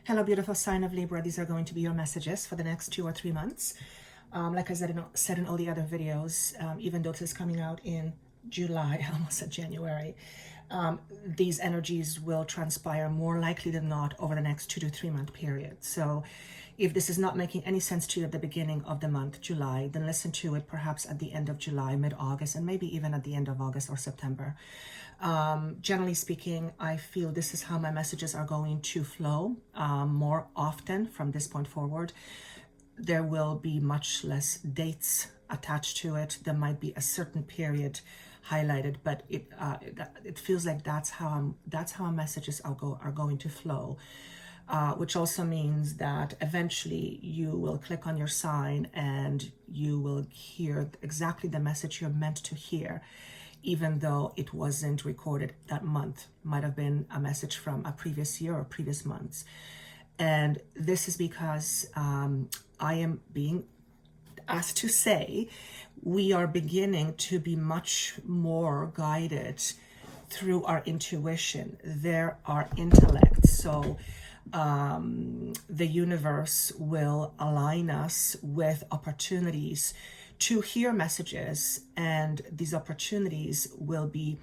Hello, beautiful sign of Libra. These are going to be your messages for the next 2 or 3 months. Like I said in all the other videos, even though this is coming out in July, I almost said January, these energies will transpire more likely than not over the next 2 to 3 month period. So if this is not making any sense to you at the beginning of the month, July, then listen to it perhaps at the end of July, mid-August, and maybe even at the end of August or September. Generally speaking, I feel this is how my messages are going to flow more often from this point forward. There will be much less dates attached to it. There might be a certain period highlighted, but it feels like that's how our messages are going to flow. Which also means that eventually you will click on your sign and you will hear exactly the message you're meant to hear, even though it wasn't recorded that month. Might have been a message from a previous year or previous months. And this is because I am being asked to say we are beginning to be much more guided through our intuition. There are intellects. So the universe will align us with opportunities to hear messages, and these opportunities will be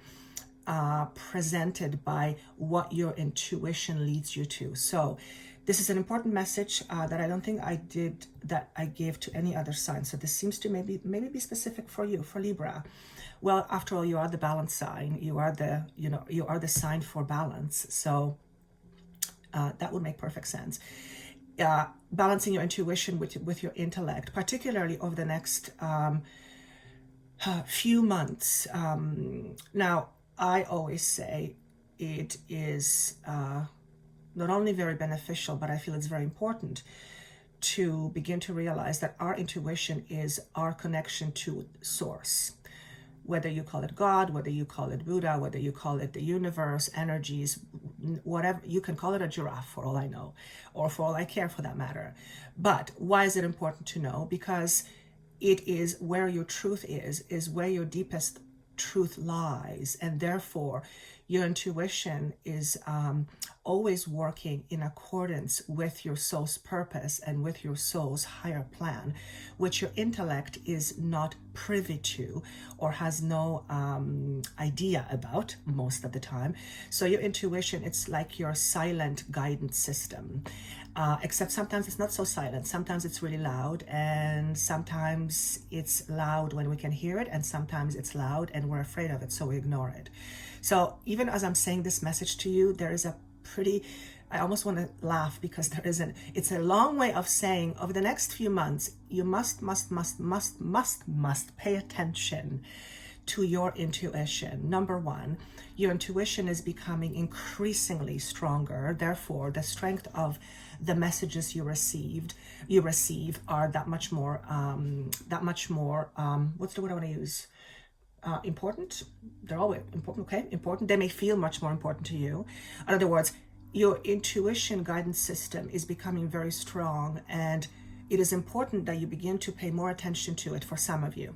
presented by what your intuition leads you to. So this is an important message that I don't think I gave to any other sign. So this seems to maybe be specific for you, for Libra. Well, after all, you are the balance sign. You are the sign for balance. So that would make perfect sense. Balancing your intuition with your intellect, particularly over the next few months. Now, I always say it is not only very beneficial, but I feel it's very important to begin to realize that our intuition is our connection to source. Whether you call it God, whether you call it Buddha, whether you call it the universe, energies, whatever, you can call it a giraffe for all I know, or for all I care for that matter. But why is it important to know? Because it is where your truth is where your deepest truth lies, and therefore your intuition is always working in accordance with your soul's purpose and with your soul's higher plan, which your intellect is not privy to or has no idea about most of the time. So your intuition, it's like your silent guidance system, except sometimes it's not so silent. Sometimes it's really loud, and sometimes it's loud when we can hear it, and sometimes it's loud and we're afraid of it, so we ignore it. So even as I'm saying this message to you, there is a I almost want to laugh because it's a long way of saying over the next few months, you must pay attention to your intuition. Number one, your intuition is becoming increasingly stronger. Therefore, the strength of the messages you receive are that much more, what's the word I want to use? Important. They're always important. Okay, important. They may feel much more important to you. In other words, your intuition guidance system is becoming very strong, and it is important that you begin to pay more attention to it for some of you.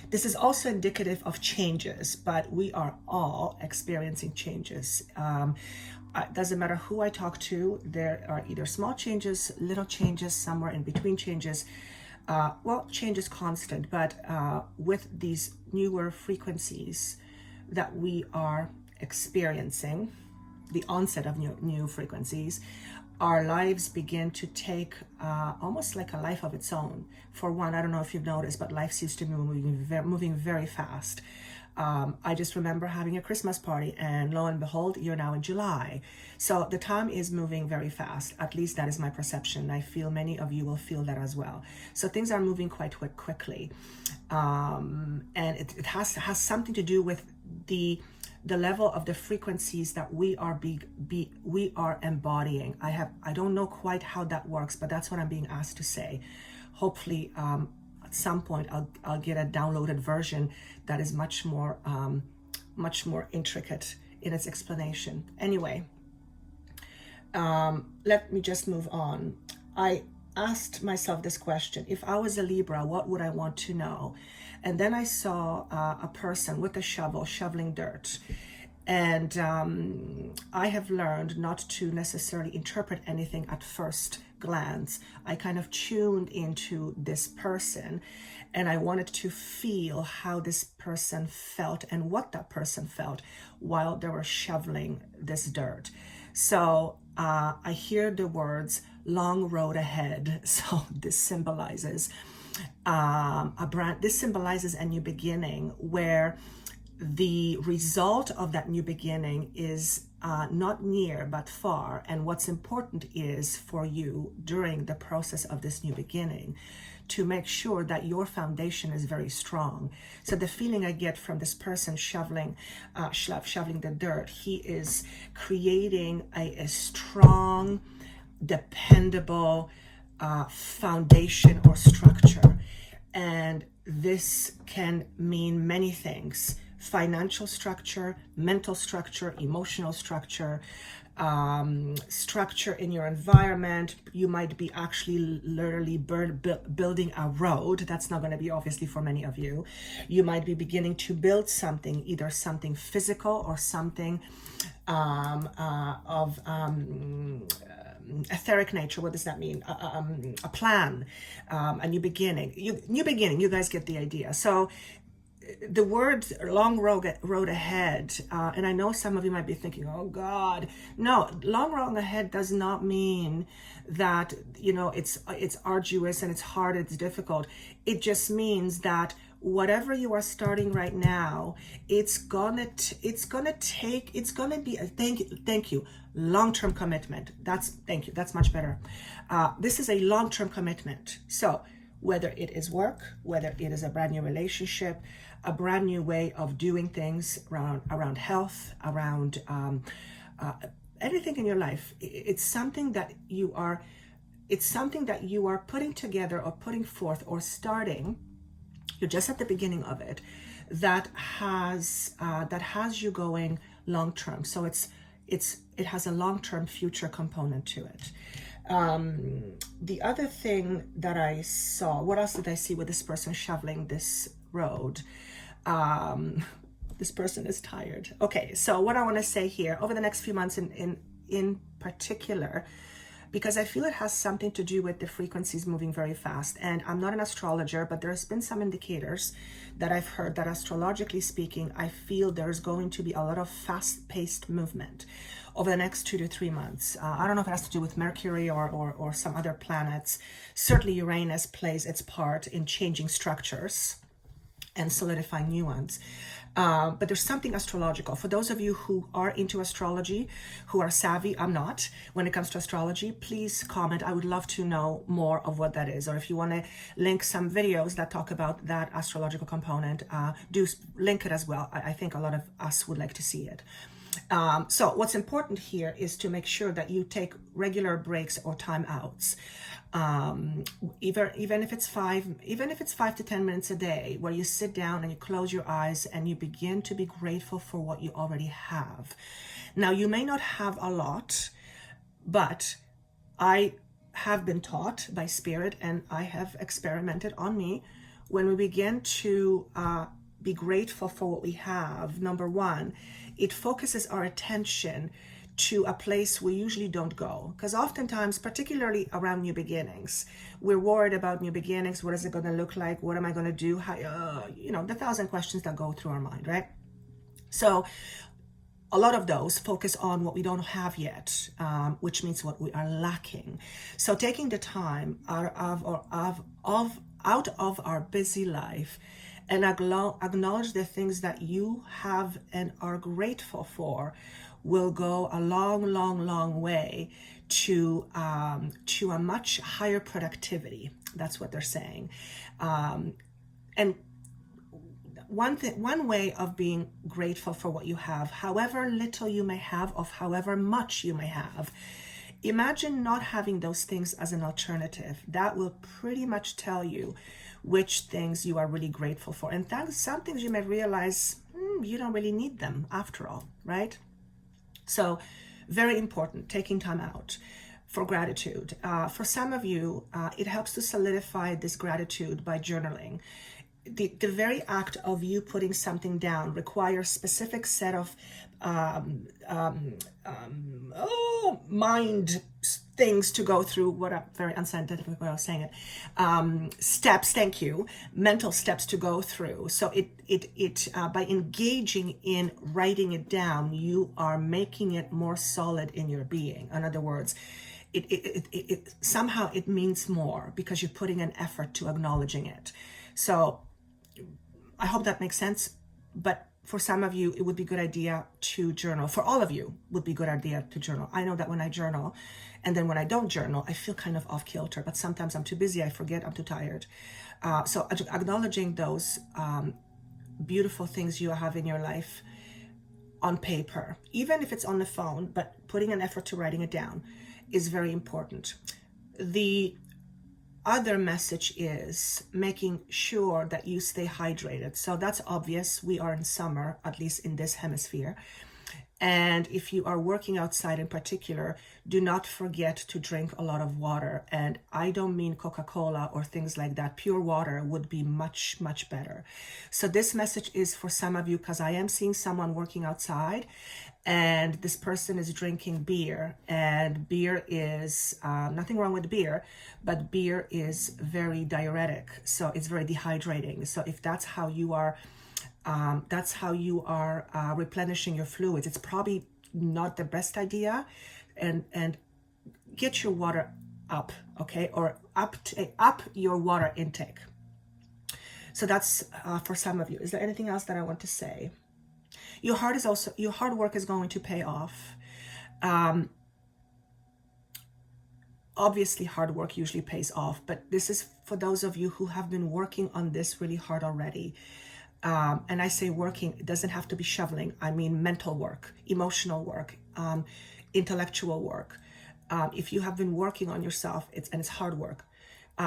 This is also indicative of changes, but we are all experiencing changes. It doesn't matter who I talk to, there are either small changes, little changes, somewhere in between changes. Change is constant, but with these newer frequencies that we are experiencing, the onset of new frequencies, our lives begin to take almost like a life of its own. For one, I don't know if you've noticed, but life seems to be moving very fast. I just remember having a Christmas party, and lo and behold, you're now in July. So the time is moving very fast. At least that is my perception. I feel many of you will feel that as well. So things are moving quite quickly. And it has something to do with the level of the frequencies that we are embodying. I don't know quite how that works, but that's what I'm being asked to say. Hopefully, at some point I'll get a downloaded version that is much more intricate in its explanation. Anyway, let me just move on. I asked myself this question: if I was a Libra, what would I want to know? And then I saw a person with a shovel shoveling dirt. And I have learned not to necessarily interpret anything at first glance. I kind of tuned into this person, and I wanted to feel how this person felt and what that person felt while they were shoveling this dirt. So I hear the words long road ahead. So this symbolizes this symbolizes a new beginning, where the result of that new beginning is not near but far. And what's important is for you during the process of this new beginning to make sure that your foundation is very strong. So the feeling I get from this person shoveling the dirt, he is creating a strong, dependable foundation or structure. And this can mean many things: financial structure, mental structure, emotional structure, structure in your environment. You might be actually literally building a road. That's not going to be obviously for many of you. You might be beginning to build something, either something physical or something of etheric nature. What does that mean? A plan, a new beginning. You guys get the idea. So the word long road ahead, and I know some of you might be thinking, oh God, no, long road ahead does not mean that, you know, it's arduous and it's hard, it's difficult. It just means that whatever you are starting right now, it's gonna be a thank you long-term commitment. Thank you, that's much better. This is a long-term commitment. So whether it is work, whether it is a brand new relationship, a brand new way of doing things around health, around anything in your life, it's something that you are putting together or putting forth or starting. You're just at the beginning of it, that has you going long term. So it has a long term future component to it. The other thing that I saw, what else did I see with this person shoveling this road? This person is tired. Okay, so what I want to say here, over the next few months in particular, because I feel it has something to do with the frequencies moving very fast. And I'm not an astrologer, but there's been some indicators that I've heard that astrologically speaking, I feel there's going to be a lot of fast-paced movement over the next 2 to 3 months. I don't know if it has to do with Mercury or some other planets. Certainly Uranus plays its part in changing structures and solidifying new ones. But there's something astrological. For those of you who are into astrology, who are savvy, I'm not, when it comes to astrology, please comment. I would love to know more of what that is. Or if you want to link some videos that talk about that astrological component, do link it as well. I think a lot of us would like to see it. So what's important here is to make sure that you take regular breaks or time outs. Even if it's 5 to 10 minutes a day, where you sit down and you close your eyes and you begin to be grateful for what you already have. Now, you may not have a lot, but I have been taught by Spirit, and I have experimented on me, when we begin to be grateful for what we have, number one, it focuses our attention to a place we usually don't go. Because oftentimes, particularly around new beginnings, we're worried about new beginnings. What is it going to look like? What am I going to do? How, the 1,000 questions that go through our mind, right? So a lot of those focus on what we don't have yet, which means what we are lacking. So taking the time out of our busy life and acknowledge the things that you have and are grateful for will go a long way to a much higher productivity. That's what they're saying. And one way of being grateful for what you have, however little you may have, of however much you may have, imagine not having those things as an alternative. That will pretty much tell you which things you are really grateful for. And some things you may realize you don't really need them after all, right? So very important, taking time out for gratitude. For some of you, it helps to solidify this gratitude by journaling. The very act of you putting something down requires specific set of mind things to go through, what a very unscientific way of saying it, steps, thank you, mental steps to go through. So by engaging in writing it down, you are making it more solid in your being. In other words, it somehow it means more because you're putting an effort to acknowledging it. So I hope that makes sense. But for some of you, it would be a good idea to journal. For all of you, it would be a good idea to journal. I know that when I journal, and then when I don't journal, I feel kind of off kilter. But sometimes I'm too busy, I forget, I'm too tired. So acknowledging those beautiful things you have in your life on paper, even if it's on the phone, but putting an effort to writing it down is very important. The other message is making sure that you stay hydrated. So that's obvious. We are in summer, at least in this hemisphere. And if you are working outside in particular, do not forget to drink a lot of water. And I don't mean Coca-Cola or things like that. Pure water would be much, much better. So this message is for some of you, because I am seeing someone working outside and this person is drinking beer, and beer is nothing wrong with beer, but beer is very diuretic. So it's very dehydrating. So if that's how you are replenishing your fluids, it's probably not the best idea. And get your water up, okay, or up your water intake. So that's for some of you. Is there anything else that I want to say? Your hard work is going to pay off. Obviously, hard work usually pays off, but this is for those of you who have been working on this really hard already. And I say working, it doesn't have to be shoveling. I mean mental work, emotional work, intellectual work. If you have been working on yourself, it's hard work.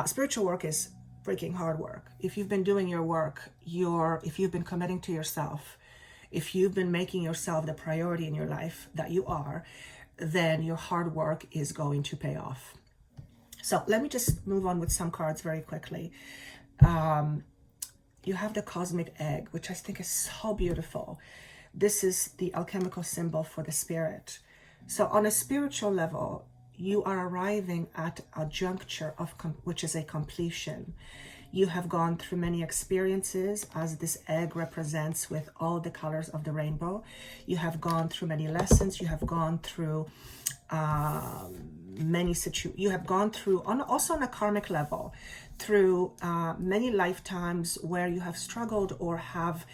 Spiritual work is freaking hard work. If you've been doing your work, if you've been committing to yourself, if you've been making yourself the priority in your life that you are, then your hard work is going to pay off. So let me just move on with some cards very quickly. You have the cosmic egg, which I think is so beautiful. This is the alchemical symbol for the spirit. So on a spiritual level, you are arriving at a juncture of which is a completion. You have gone through many experiences, as this egg represents with all the colors of the rainbow. You have gone through many lessons. You have gone through many situations. You have gone through, also on a karmic level, through many lifetimes where you have struggled or have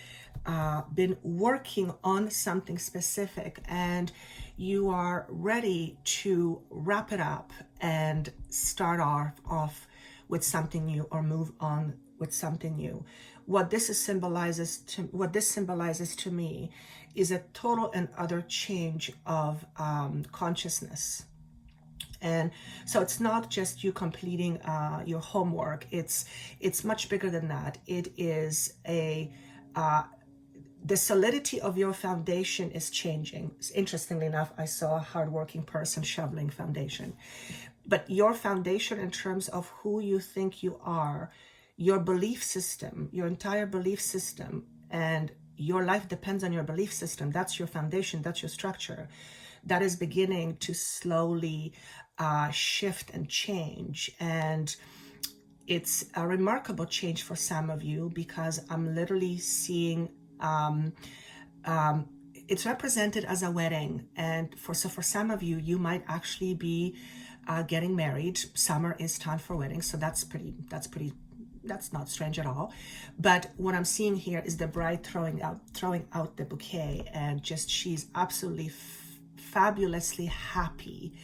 been working on something specific, and you are ready to wrap it up and start off with something new, or move on with something new. What this symbolizes to me is a total and utter change of consciousness. And so it's not just you completing your homework. It's much bigger than that. It is the solidity of your foundation is changing. Interestingly enough, I saw a hardworking person shoveling foundation. But your foundation in terms of who you think you are, your belief system, your entire belief system, and your life depends on your belief system. That's your foundation, that's your structure. That is beginning to slowly shift and change. And it's a remarkable change for some of you, because I'm literally seeing it's represented as a wedding. And for some of you, you might actually be getting married. Summer is time for weddings, so that's not strange at all. But what I'm seeing here is the bride throwing out the bouquet, and just she's absolutely fabulously happy.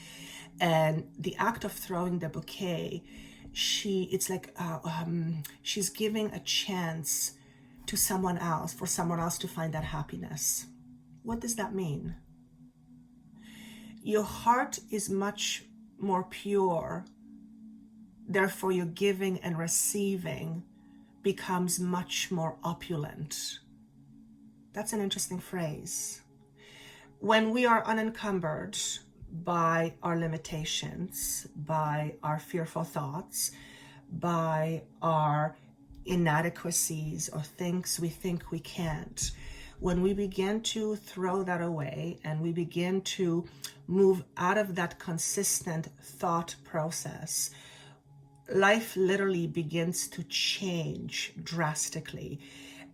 And the act of throwing the bouquet, it's like she's giving a chance to someone else, for someone else to find that happiness. What does that mean? Your heart is much more pure, therefore your giving and receiving becomes much more opulent. That's an interesting phrase. When we are unencumbered by our limitations, by our fearful thoughts, by our inadequacies or things we think we can't, when we begin to throw that away and we begin to move out of that consistent thought process, life literally begins to change drastically.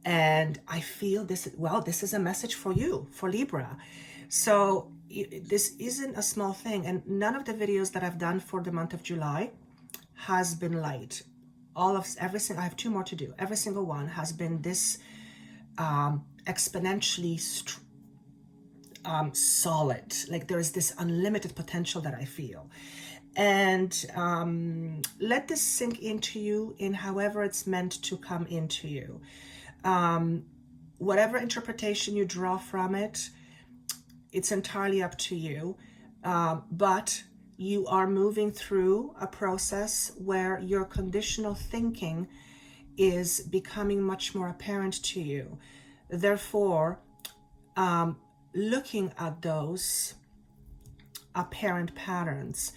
And I feel this is a message for you, for Libra. So this isn't a small thing. And none of the videos that I've done for the month of July has been light. I have 2 more to do. Every single one has been this exponentially solid. Like there is this unlimited potential that I feel. And let this sink into you in however it's meant to come into you. Whatever interpretation you draw from it, it's entirely up to you. But you are moving through a process where your conditional thinking is becoming much more apparent to you. Therefore, looking at those apparent patterns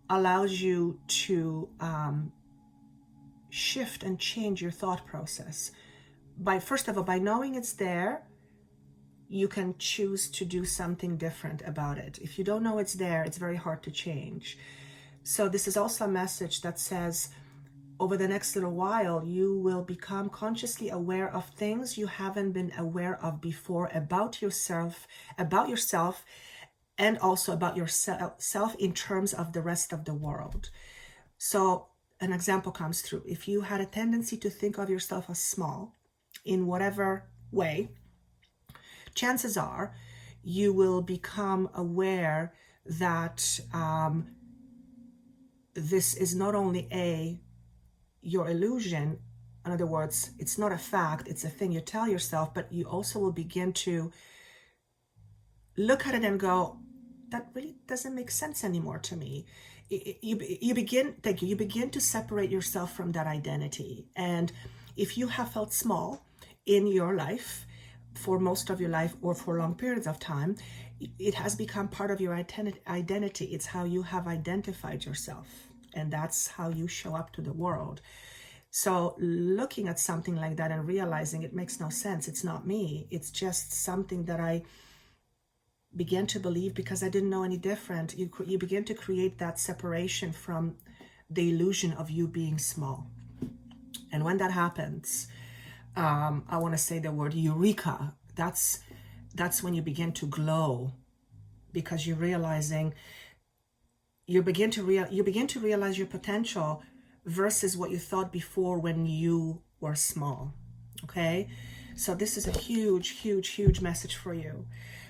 allows you to shift and change your thought process. First of all, by knowing it's there, you can choose to do something different about it. If you don't know it's there, it's very hard to change. So this is also a message that says, over the next little while, you will become consciously aware of things you haven't been aware of before about yourself, and also about yourself in terms of the rest of the world. So an example comes through. If you had a tendency to think of yourself as small in whatever way, chances are you will become aware that this is not only your illusion. In other words, it's not a fact, it's a thing you tell yourself, but you also will begin to look at it and go, that really doesn't make sense anymore to me. You begin to separate yourself from that identity. And if you have felt small in your life, for most of your life or for long periods of time, it has become part of your identity. It's how you have identified yourself, and that's how you show up to the world. So looking at something like that and realizing it makes no sense, it's not me, it's just something that I began to believe because I didn't know any different. You begin to create that separation from the illusion of you being small. And when that happens, I want to say the word eureka. That's when you begin to glow, because you're realizing, you begin to realize your potential versus what you thought before when you were small. Okay, so this is a huge message for you.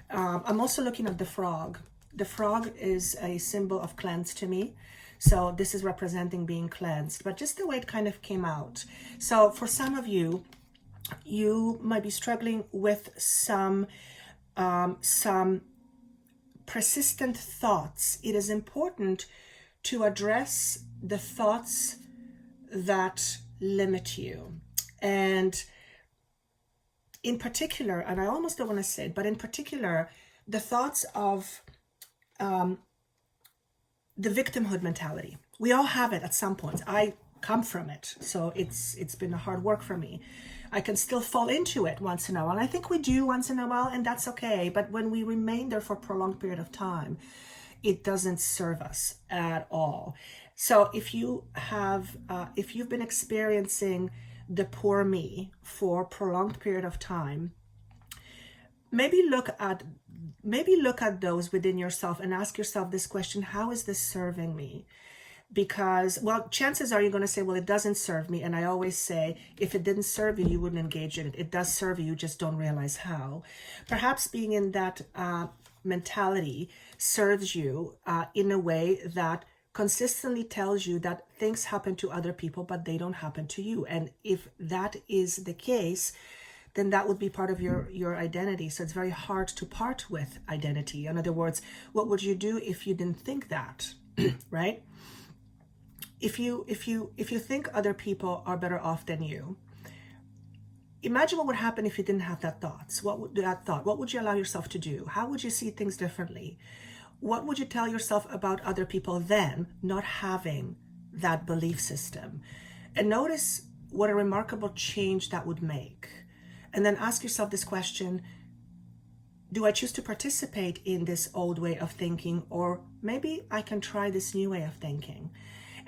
I'm also looking at the frog. The frog is a symbol of cleanse to me. So this is representing being cleansed, but just the way it kind of came out. So for some of you, you might be struggling with some persistent thoughts. It is important to address the thoughts that limit you. And in particular, and I almost don't want to say it, but in particular, the thoughts of the victimhood mentality. We all have it at some point. I come from it, so it's been a hard work for me. I can still fall into it once in a while. I think we do once in a while, and that's okay. But when we remain there for a prolonged period of time, it doesn't serve us at all. So if you've been experiencing the poor me for a prolonged period of time, maybe look at those within yourself and ask yourself this question: how is this serving me? Because, well, chances are you're going to say, well, it doesn't serve me. And I always say, if it didn't serve you, you wouldn't engage in it. It does serve you, you just don't realize how. Perhaps being in that mentality serves you in a way that consistently tells you that things happen to other people, but they don't happen to you. And if that is the case, then that would be part of your identity. So it's very hard to part with identity. In other words, what would you do if you didn't think that, right? If you think other people are better off than you, imagine what would happen if you didn't have that thoughts. What would you allow yourself to do? How would you see things differently? What would you tell yourself about other people then, not having that belief system? And notice what a remarkable change that would make. And then ask yourself this question: do I choose to participate in this old way of thinking, or maybe I can try this new way of thinking?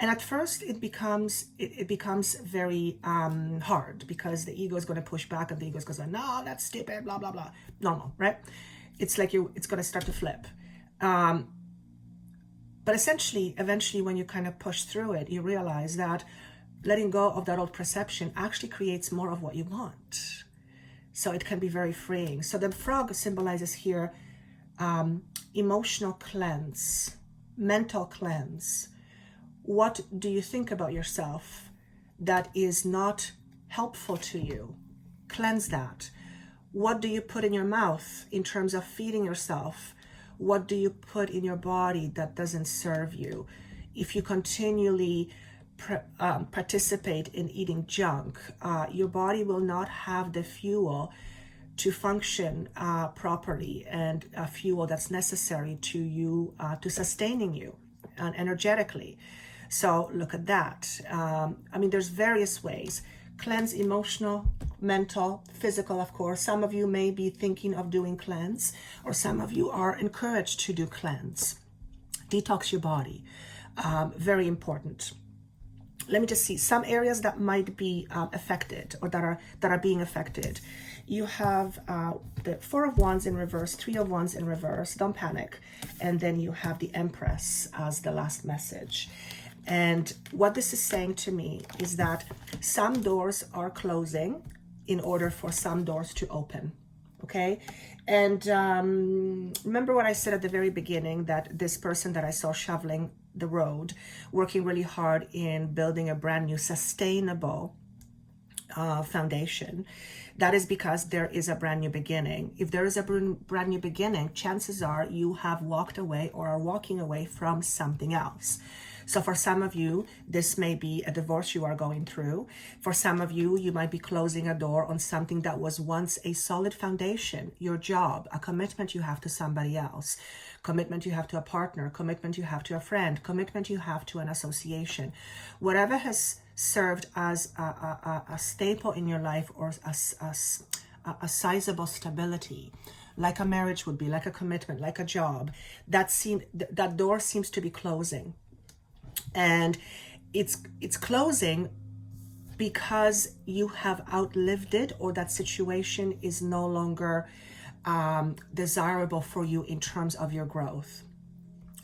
And at first it becomes very hard, because the ego is going to push back, and the ego is going to say, no, that's stupid, blah, blah, blah. Normal, right? It's like it's going to start to flip. But essentially, eventually, when you kind of push through it, you realize that letting go of that old perception actually creates more of what you want. So it can be very freeing. So the frog symbolizes here emotional cleanse, mental cleanse. What do you think about yourself that is not helpful to you? Cleanse that. What do you put in your mouth in terms of feeding yourself? What do you put in your body that doesn't serve you? If you continually participate in eating junk, your body will not have the fuel to function properly, and fuel that's necessary to you, to sustaining you energetically. So look at that. I mean, there's various ways. Cleanse: emotional, mental, physical, of course. Some of you may be thinking of doing cleanse, or some of you are encouraged to do cleanse. Detox your body. Very important. Let me just see some areas that might be affected, or that are being affected. You have the Four of Wands in reverse, Three of Wands in reverse. Don't panic. And then you have the Empress as the last message. And what this is saying to me is that some doors are closing in order for some doors to open. Okay? And remember what I said at the very beginning, that this person that I saw shoveling the road, working really hard in building a brand new sustainable foundation, that is because there is a brand new beginning. If there is a brand new beginning, chances are you have walked away or are walking away from something else. So for some of you, this may be a divorce you are going through. For some of you, you might be closing a door on something that was once a solid foundation, your job, a commitment you have to somebody else, commitment you have to a partner, commitment you have to a friend, commitment you have to an association. Whatever has served as a staple in your life, or a sizable stability, like a marriage would be, like a commitment, like a job, that door seems to be closing. And it's closing because you have outlived it, or that situation is no longer desirable for you in terms of your growth,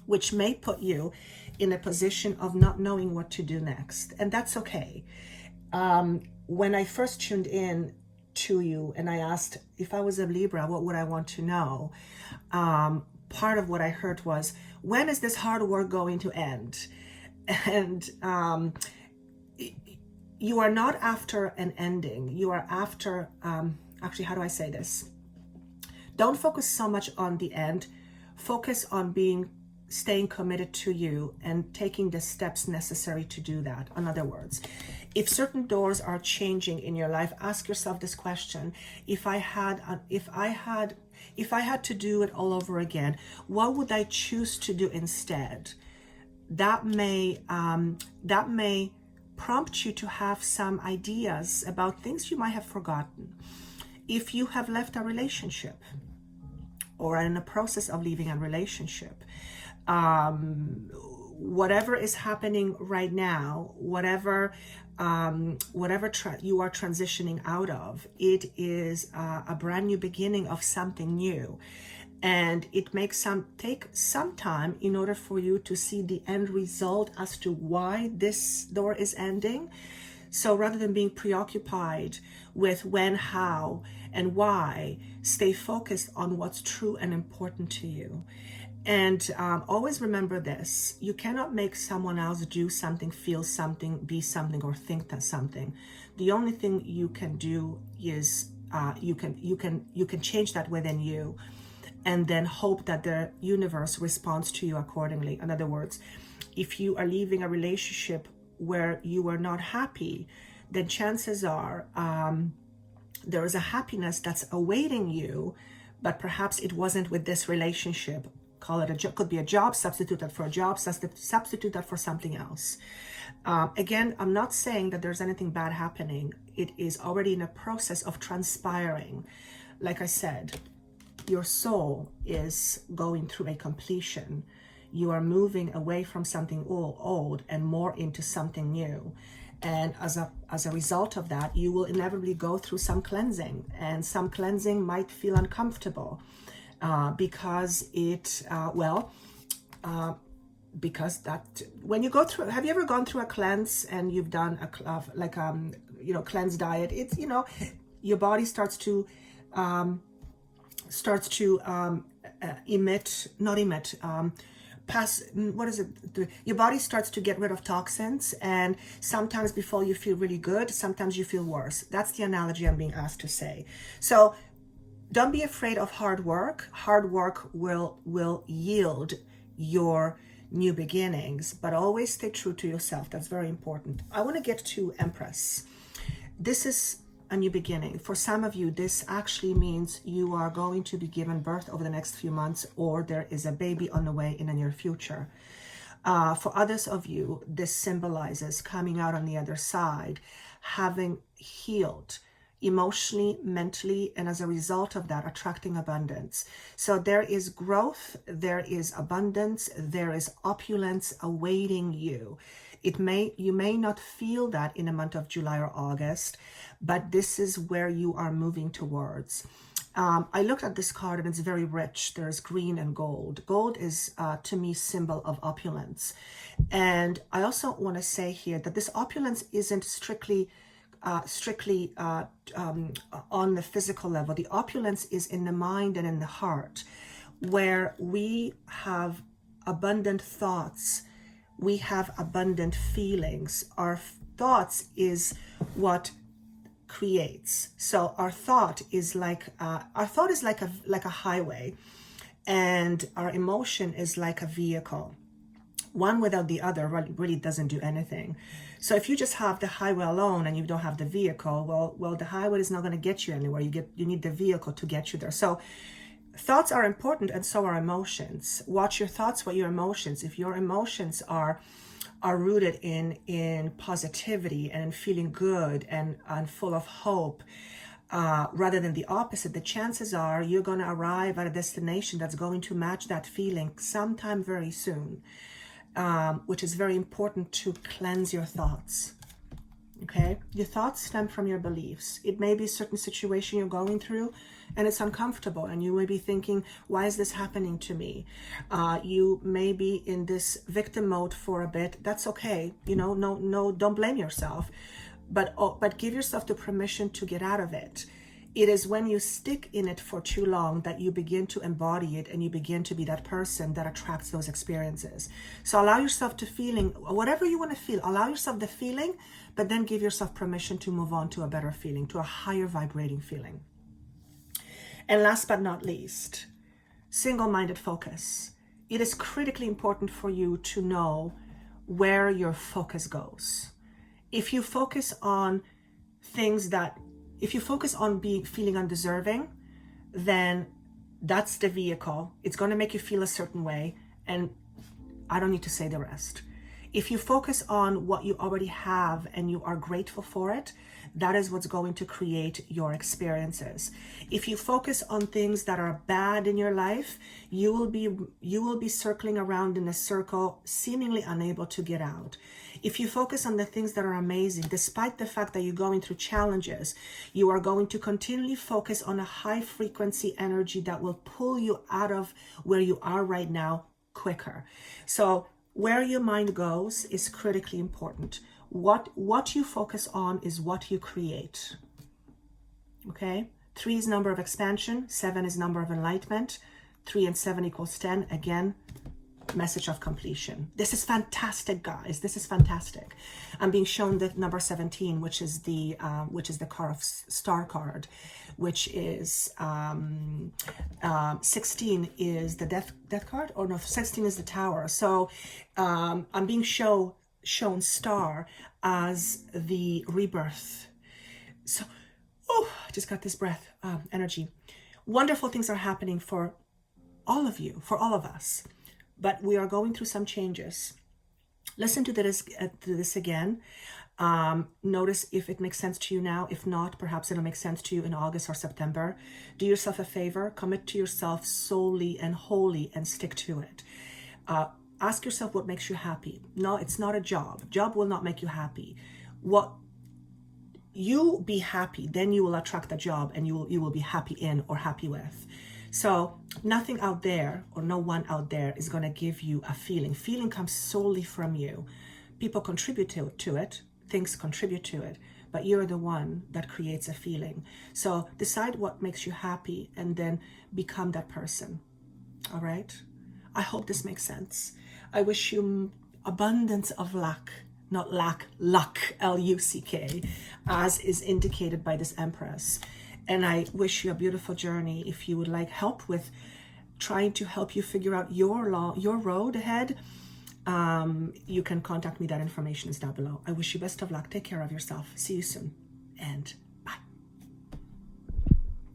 which may put you in a position of not knowing what to do next. And that's okay. When I first tuned in to you and I asked, if I was a Libra, what would I want to know? Part of what I heard was, when is this hard work going to end? And you are not after an ending. You are after, actually, how do I say this? Don't focus so much on the end. Focus on staying committed to you and taking the steps necessary to do that. In other words, if certain doors are changing in your life, ask yourself this question: if I had to do it all over again, what would I choose to do instead? That may prompt you to have some ideas about things you might have forgotten. If you have left a relationship, or are in the process of leaving a relationship, whatever is happening right now, whatever you are transitioning out of, it is a brand new beginning of something new. And it makes take some time in order for you to see the end result as to why this door is ending. So rather than being preoccupied with when, how, and why, stay focused on what's true and important to you. And always remember this: you cannot make someone else do something, feel something, be something, or think that something. The only thing you can do is you can change that within you, and then hope that the universe responds to you accordingly. In other words, if you are leaving a relationship where you are not happy, then chances are there is a happiness that's awaiting you, but perhaps it wasn't with this relationship. call it a job, could be a job, substitute that for a job, substitute that for something else. Again, I'm not saying that there's anything bad happening. It is already in a process of transpiring. Like I said, your soul is going through a completion. You are moving away from something old and more into something new. And as a result of that, you will inevitably go through some cleansing, and some cleansing might feel uncomfortable because because that, when you go through, have you ever gone through a cleanse and you've done a cleanse diet? It's, your body starts to your body starts to get rid of toxins, and sometimes before you feel really good, sometimes you feel worse. That's the analogy I'm being asked to say. So don't be afraid of hard work. Hard work will yield your new beginnings, but always stay true to yourself. That's very important. I want to get to Empress. This is a new beginning. For some of you, this actually means you are going to be given birth over the next few months, or there is a baby on the way in the near future. For others of you, this symbolizes coming out on the other side, having healed emotionally, mentally, and as a result of that, attracting abundance. So there is growth, there is abundance, there is opulence awaiting you. You may not feel that in the month of July or August, but this is where you are moving towards. I looked at this card and it's very rich. There's green and gold. Gold is, to me, symbol of opulence. And I also want to say here that this opulence isn't strictly on the physical level. The opulence is in the mind and in the heart, where we have abundant thoughts. We have abundant feelings. Our thoughts is what creates. So our thought is like a highway, and our emotion is like a vehicle. One without the other really doesn't do anything. So if you just have the highway alone and you don't have the vehicle, well, the highway is not going to get you anywhere. You need the vehicle to get you there. So thoughts are important, and so are emotions. Watch your thoughts, what your emotions. If your emotions are rooted in positivity and feeling good and full of hope, rather than the opposite, the chances are you're going to arrive at a destination that's going to match that feeling sometime very soon, which is very important to cleanse your thoughts. Okay, your thoughts stem from your beliefs. It may be a certain situation you're going through and it's uncomfortable, and you may be thinking, why is this happening to me? You may be in this victim mode for a bit. That's okay. No, don't blame yourself, but give yourself the permission to get out of it. It is when you stick in it for too long that you begin to embody it, and you begin to be that person that attracts those experiences. So allow yourself to feeling, whatever you want to feel, allow yourself the feeling, but then give yourself permission to move on to a better feeling, to a higher vibrating feeling. And last but not least, single-minded focus. It is critically important for you to know where your focus goes. If you focus on feeling undeserving, then that's the vehicle. It's going to make you feel a certain way, and I don't need to say the rest. If you focus on what you already have and you are grateful for it, that is what's going to create your experiences. If you focus on things that are bad in your life, you will be circling around in a circle, seemingly unable to get out. If you focus on the things that are amazing, despite the fact that you're going through challenges, you are going to continually focus on a high frequency energy that will pull you out of where you are right now quicker. So where your mind goes is critically important. What you focus on is what you create. Okay? 3 is number of expansion. 7 is number of enlightenment. 3 and 7 equals 10. Again, message of completion. This is fantastic, guys. This is fantastic. I'm being shown the number 17, which is the star card, which is 16 is the death card, or no, 16 is the tower. So I'm being shown star as the rebirth. So I just got this breath energy. Wonderful things are happening for all of you, for all of us. But we are going through some changes. Listen to this again. Notice if it makes sense to you now. If not, perhaps it'll make sense to you in August or September. Do yourself a favor. Commit to yourself solely and wholly and stick to it. Ask yourself what makes you happy. No, it's not a job. Job will not make you happy. What you be happy, then you will attract the job, and you will be happy in or happy with. So nothing out there or no one out there is going to give you a feeling. Feeling comes solely from you. People contribute to it. Things contribute to it. But you're the one that creates a feeling. So decide what makes you happy and then become that person. All right? I hope this makes sense. I wish you abundance of luck. Not lack, luck, L-U-C-K, as is indicated by this Empress. And I wish you a beautiful journey. If you would like help with trying to help you figure out your road ahead, you can contact me. That information is down below. I wish you best of luck. Take care of yourself. See you soon. And